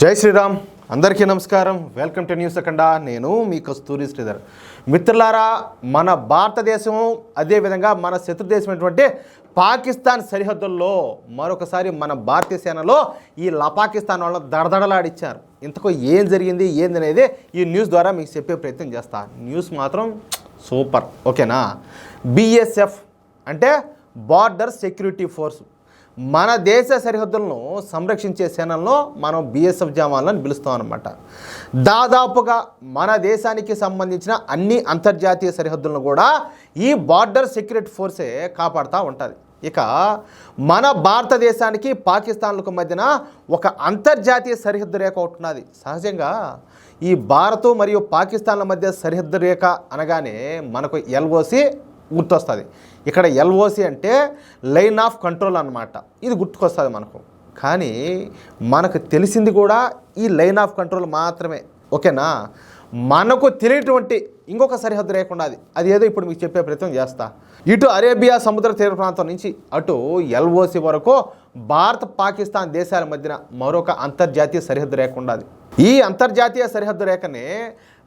జై శ్రీరామ్. అందరికీ నమస్కారం. వెల్కమ్ టు న్యూస్ అఖండ. నేను మీ కస్తూరి శ్రీధర్. మిత్రులారా, మన భారతదేశం అదేవిధంగా మన శత్రుదేశమైనటువంటి పాకిస్తాన్ సరిహద్దుల్లో మరొకసారి మన భారతీయ సేనలో ఈ పాకిస్తాన్ వాళ్ళు దడదడలాడిచ్చారు. ఇంతకు ఏం జరిగింది ఏందనేది ఈ న్యూస్ ద్వారా మీకు చెప్పే ప్రయత్నం చేస్తా. న్యూస్ మాత్రం సూపర్, ఓకేనా? బిఎస్ఎఫ్ అంటే బార్డర్ సెక్యూరిటీ ఫోర్స్, మన దేశ సరిహద్దులను సంరక్షించే సేనల్లో మనం బిఎస్ఎఫ్ జవాన్లను పిలుస్తాం అన్నమాట. దాదాపుగా మన దేశానికి సంబంధించిన అన్ని అంతర్జాతీయ సరిహద్దులను కూడా ఈ బార్డర్ సెక్యూరిటీ ఫోర్సే కాపాడుతూ ఉంటుంది. ఇక మన భారతదేశానికి పాకిస్తాన్లకు మధ్యన ఒక అంతర్జాతీయ సరిహద్దు రేఖ ఒకటి ఉన్నది. సహజంగా ఈ భారత్ మరియు పాకిస్తాన్ల మధ్య సరిహద్దు రేఖ అనగానే మనకు ఎల్ఓసి గుర్తొస్తుంది. ఇక్కడ ఎల్ఓసి అంటే లైన్ ఆఫ్ కంట్రోల్ అన్నమాట. ఇది గుర్తుకొస్తుంది మనకు. కానీ మనకు తెలిసింది కూడా ఈ లైన్ ఆఫ్ కంట్రోల్ మాత్రమే, ఓకేనా? మనకు తెలియటువంటి ఇంకొక సరిహద్దు లేకుండా అది ఏదో ఇప్పుడు మీకు చెప్పే ప్రయత్నం చేస్తా. ఇటు అరేబియా సముద్ర తీర ప్రాంతం నుంచి అటు ఎల్ఓసి వరకు భారత్ పాకిస్తాన్ దేశాల మధ్యన మరొక అంతర్జాతీయ సరిహద్దు రేఖ ఉన్నది. ఈ అంతర్జాతీయ సరిహద్దు రేఖని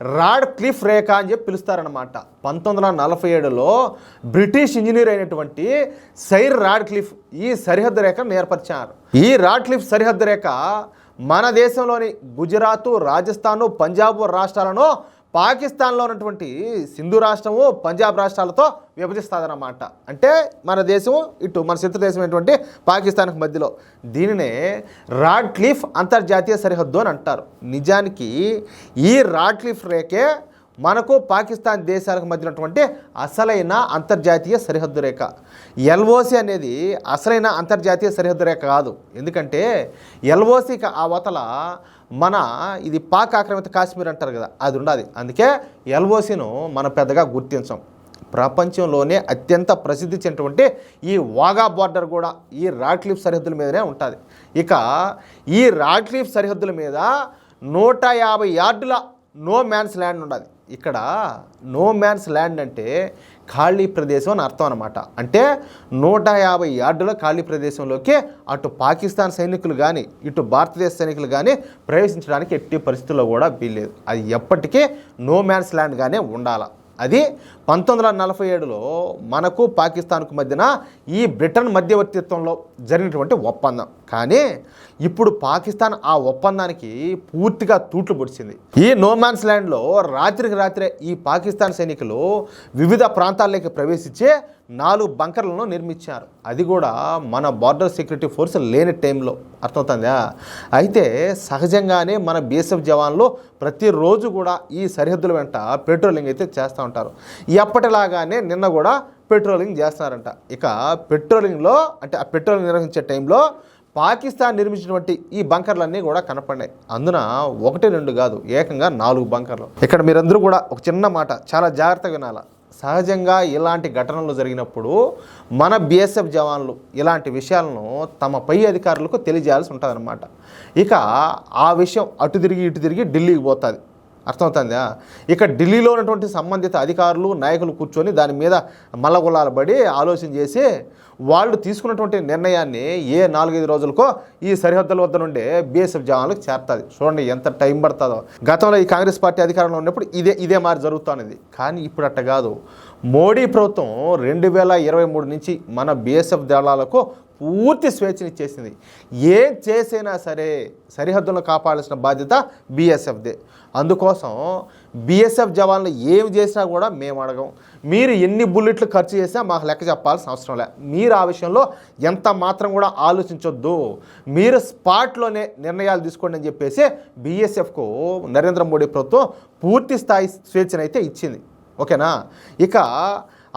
రాడ్ క్లిఫ్ రేఖ అని చెప్పి పిలుస్తారనమాట. 1947లో బ్రిటిష్ ఇంజనీర్ అయినటువంటి సైర్ రాడ్ క్లిఫ్ ఈ సరిహద్దు రేఖను ఏర్పరిచారు. ఈ రాడ్ క్లిఫ్ సరిహద్దు రేఖ మన దేశంలోని గుజరాత్, రాజస్థాన్, పంజాబ్ రాష్ట్రాలను పాకిస్తాన్లో ఉన్నటువంటి సింధు రాష్ట్రము, పంజాబ్ రాష్ట్రాలతో విభజిస్తుందన్నమాట. అంటే మన దేశము ఇటు మన శత్రు దేశం అయినటువంటి పాకిస్తాన్కి మధ్యలో. దీనినే రాడ్ క్లిఫ్ అంతర్జాతీయ సరిహద్దు అని అంటారు. నిజానికి ఈ రాడ్ క్లిఫ్ రేఖే మనకు పాకిస్తాన్ దేశాలకు మధ్యనటువంటి అసలైన అంతర్జాతీయ సరిహద్దు రేఖ. ఎల్ఓసి అనేది అసలైన అంతర్జాతీయ సరిహద్దు రేఖ కాదు. ఎందుకంటే ఎల్ఓసికి ఆ అవతల మన ఇది పాక్ ఆక్రమిత కాశ్మీర్ అంటారు కదా, అది ఉండాలి. అందుకే ఎల్ఓసిను మనం పెద్దగా గుర్తించాం. ప్రపంచంలోనే అత్యంత ప్రసిద్ధి చెందినటువంటి ఈ వాగా బార్డర్ కూడా ఈ రాడ్ క్లిఫ్ సరిహద్దుల మీదనే ఉంటుంది. ఇక ఈ రాడ్ క్లిఫ్ సరిహద్దుల మీద 150 యార్డుల నో మ్యాన్స్ ల్యాండ్ ఉండాలి. ఇక్కడ నో మ్యాన్స్ ల్యాండ్ అంటే ఖాళీ ప్రదేశం అని అర్థం అనమాట. అంటే 150 యార్డుల ఖాళీ ప్రదేశంలోకి అటు పాకిస్తాన్ సైనికులు కానీ ఇటు భారతదేశ సైనికులు కానీ ప్రవేశించడానికి ఎట్టి పరిస్థితుల్లో కూడా వీల్లేదు. అది ఎప్పటికీ నో మ్యాన్స్ ల్యాండ్గానే ఉండాలి. అది 1947లో మనకు పాకిస్తాన్కు మధ్యన ఈ బ్రిటన్ మధ్యవర్తిత్వంలో జరిగినటువంటి ఒప్పందం. కానీ ఇప్పుడు పాకిస్తాన్ ఆ ఒప్పందానికి పూర్తిగా తూట్లు పొడిచింది. ఈ నోమాన్స్ ల్యాండ్లో రాత్రికి రాత్రే ఈ పాకిస్తాన్ సైనికులు వివిధ ప్రాంతాల్లోకి ప్రవేశించే 4 బంకర్లను నిర్మించారు. అది కూడా మన బార్డర్ సెక్యూరిటీ ఫోర్స్ లేని టైంలో. అర్థమవుతుందా? అయితే సహజంగానే మన బిఎస్ఎఫ్ జవాన్లు ప్రతిరోజు కూడా ఈ సరిహద్దుల వెంట పెట్రోలింగ్ అయితే చేస్తూ ఉంటారు. ఎప్పటిలాగానే నిన్న కూడా పెట్రోలింగ్ చేస్తారంట. ఇక పెట్రోలింగ్లో అంటే ఆ పెట్రోలింగ్ నిర్వహించే టైంలో పాకిస్తాన్ నిర్మించినటువంటి ఈ బంకర్లన్నీ కూడా కనపడినాయి. అందున 1-2 కాదు, ఏకంగా 4 బంకర్లు. ఇక్కడ మీరందరూ కూడా ఒక చిన్న మాట చాలా జాగ్రత్తగా వినాలా. సహజంగా ఇలాంటి ఘటనలు జరిగినప్పుడు మన బిఎస్ఎఫ్ జవాన్లు ఇలాంటి విషయాలను తమ పై అధికారులకు తెలియజేయాల్సి ఉంటుందన్నమాట. ఇక ఆ విషయం అటు తిరిగి ఇటు తిరిగి ఢిల్లీకి పోతుంది. అర్థమవుతుందా? ఇక ఢిల్లీలో ఉన్నటువంటి సంబంధిత అధికారులు నాయకులు కూర్చొని దాని మీద మల్లగొల్లాలు పడి ఆలోచన చేసి వాళ్ళు తీసుకున్నటువంటి నిర్ణయాన్ని 4-5 రోజులకో ఈ సరిహద్దుల వద్ద నుండే బిఎస్ఎఫ్ జవాన్లకు చేరుతుంది. చూడండి ఎంత టైం పడుతుందో. గతంలో ఈ కాంగ్రెస్ పార్టీ అధికారంలో ఉన్నప్పుడు ఇదే మారి జరుగుతున్నది. కానీ ఇప్పుడు అట్ట కాదు. మోడీ ప్రభుత్వం 2023 నుంచి మన బిఎస్ఎఫ్ దళాలకు పూర్తి స్వేచ్ఛనిచ్చేసింది. ఏం చేసినా సరే సరిహద్దులను కాపాడాల్సిన బాధ్యత బిఎస్ఎఫ్దే. అందుకోసం బిఎస్ఎఫ్ జవాన్లు ఏమి చేసినా కూడా మేము అడగం. మీరు ఎన్ని బుల్లెట్లు ఖర్చు చేసినా మాకు లెక్క చెప్పాల్సిన అవసరం లే. మీరు ఆ విషయంలో ఎంత మాత్రం కూడా ఆలోచించొద్దు. మీరు స్పాట్లోనే నిర్ణయాలు తీసుకోండి అని చెప్పేసి బిఎస్ఎఫ్కు నరేంద్ర మోడీ ప్రభుత్వం పూర్తి స్థాయి స్వేచ్ఛనైతే ఇచ్చింది. ఓకేనా? ఇక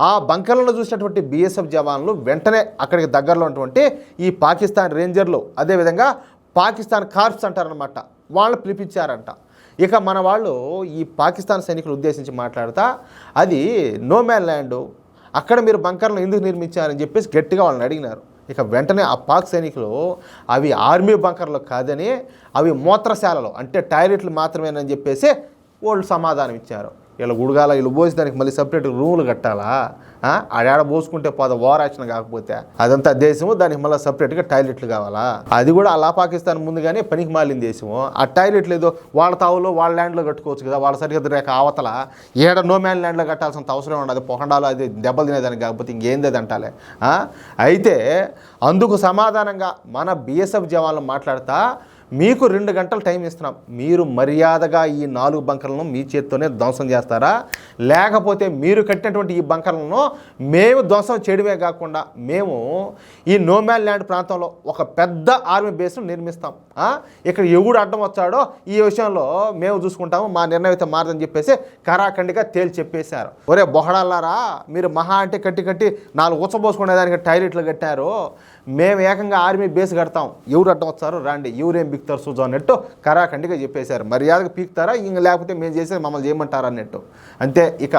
ఆ బంకర్లను చూసినటువంటి బిఎస్ఎఫ్ జవాన్లు వెంటనే అక్కడికి దగ్గరలో ఉన్నటువంటి ఈ పాకిస్తాన్ రేంజర్లు అదేవిధంగా పాకిస్తాన్ కార్ప్స్ అంటారనమాట, వాళ్ళు పిలిపించారంట. ఇక మన వాళ్ళు ఈ పాకిస్తాన్ సైనికులు ఉద్దేశించి మాట్లాడుతా అది నో మ్యాన్ ల్యాండ్, అక్కడ మీరు బంకర్లను ఎందుకు నిర్మించారని చెప్పేసి గట్టిగా వాళ్ళని అడిగినారు. ఇక వెంటనే ఆ పాక్ సైనికులు అవి ఆర్మీ బంకర్లు కాదని అవి మూత్రశాలలు అంటే టాయిలెట్లు మాత్రమేనని చెప్పేసి వాళ్ళు సమాధానం ఇచ్చారు. వీళ్ళ గుడగాల వీళ్ళు పోసి దానికి మళ్ళీ సపరేట్ రూములు కట్టాలా? ఆడ పోసుకుంటే ఓవర్ యాక్షన్ కాకపోతే అదంతా దేశము, దానికి మళ్ళీ సపరేట్గా టాయిలెట్లు కావాలా? అది కూడా అలా పాకిస్తాన్ ముందుగానే పనికి మాలిన దేశము. ఆ టాయిలెట్లు ఏదో వాళ్ళ తావులో వాళ్ళ ల్యాండ్లో కట్టుకోవచ్చు కదా, వాళ్ళ సరిహద్దు రేఖ అవతల ఏడ నో మ్యాన్ ల్యాండ్లో కట్టాల్సినంత అవసరం ఉండదు. పొహండాలో అది దెబ్బలు తినేదానికి కాకపోతే ఇంకేంది అది అంటాలే. అయితే అందుకు సమాధానంగా మన బిఎస్ఎఫ్ జవాన్లు మాట్లాడతా, మీకు 2 గంటలు టైం ఇస్తున్నాం, మీరు మర్యాదగా ఈ 4 బంకర్లను మీ చేత్తోనే ధ్వంసం చేస్తారా, లేకపోతే మీరు కట్టినటువంటి ఈ బంకర్లను మేము ధ్వంసం చేయడమే కాకుండా మేము ఈ నోమ్యాన్ ల్యాండ్ ప్రాంతంలో ఒక పెద్ద ఆర్మీ బేస్ను నిర్మిస్తాం, ఇక్కడ ఎవడు అడ్డం వచ్చాడో ఈ విషయంలో మేము చూసుకుంటాము, మా నిర్ణయం అయితే మారదని చెప్పేసి కరాఖండిగా తేల్చి చెప్పేశారు. ఒరే బొహడాలారా, మీరు మహా అంటే కట్టి 4 ఉచ్చబోసుకునేదానికి టాయిలెట్లు కట్టారు, మేము ఏకంగా ఆర్మీ బేస్ కడతాం, ఎవరు అడ్డం వచ్చారో రండి, ఎవరేం బిక్తారు చూద్దాం అన్నట్టు కరాఖండిగా చెప్పేశారు. మర్యాదగా పీకుతారా ఇంక లేకపోతే మేము చేసేది మమ్మల్ని చేయమంటారా అన్నట్టు. అంతే. ఇక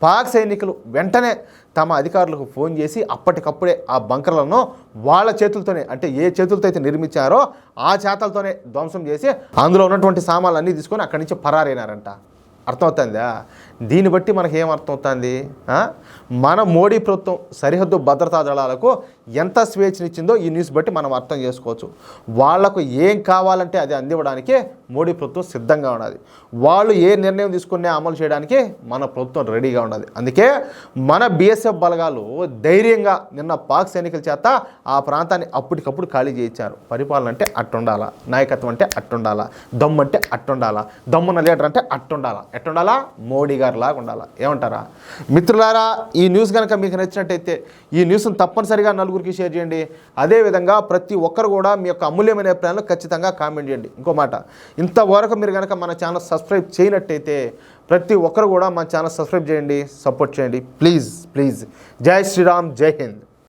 పాక్ సైనికులు వెంటనే తమ అధికారులకు ఫోన్ చేసి అప్పటికప్పుడే ఆ బంకర్లను వాళ్ళ చేతులతోనే, అంటే ఏ చేతులతో అయితే నిర్మించారో ఆ చేతులతోనే ధ్వంసం చేసి అందులో ఉన్నటువంటి సామాన్లు అన్నీ తీసుకొని అక్కడి నుంచి పరారైనారంట. అర్థమవుతుందా? దీన్ని బట్టి మనకి ఏం అర్థమవుతుంది? మన మోడీ ప్రభుత్వం సరిహద్దు భద్రతా దళాలకు ఎంత స్వేచ్ఛనిచ్చిందో ఈ న్యూస్ బట్టి మనం అర్థం చేసుకోవచ్చు. వాళ్లకు ఏం కావాలంటే అది అందివ్వడానికి మోడీ ప్రభుత్వం సిద్ధంగా ఉన్నది. వాళ్ళు ఏ నిర్ణయం తీసుకునే అమలు చేయడానికి మన ప్రభుత్వం రెడీగా ఉన్నది. అందుకే మన బిఎస్ఎఫ్ బలగాలు ధైర్యంగా నిన్న పాక్ సైనికుల చేత ఆ ప్రాంతాన్ని అప్పటికప్పుడు ఖాళీ చేయించారు. పరిపాలన అంటే అట్టుండాలా, నాయకత్వం అంటే అట్టుండాలా, దమ్ము అంటే అట్టుండాలా, దమ్మున్న లీడర్ అంటే అట్టుండాలా. ఎట్టుండాలా? మోడీ గారు లాగా ఉండాలా. ఏమంటారా మిత్రులారా? ఈ న్యూస్ కనుక మీకు నచ్చినట్టయితే ఈ న్యూస్ను తప్పనిసరిగా నలుగురికి షేర్ చేయండి. అదేవిధంగా ప్రతి ఒక్కరు కూడా మీ యొక్క అమూల్యమైన అభిప్రాయాలను ఖచ్చితంగా కామెంట్ చేయండి. ఇంకో మాట, ఇంతవరకు మీరు కనుక మన ఛానల్ సబ్స్క్రైబ్ చేయనట్టయితే ప్రతి ఒక్కరు కూడా మన ఛానల్ సబ్స్క్రైబ్ చేయండి, సపోర్ట్ చేయండి ప్లీజ్. జై శ్రీరామ్, జై హింద్.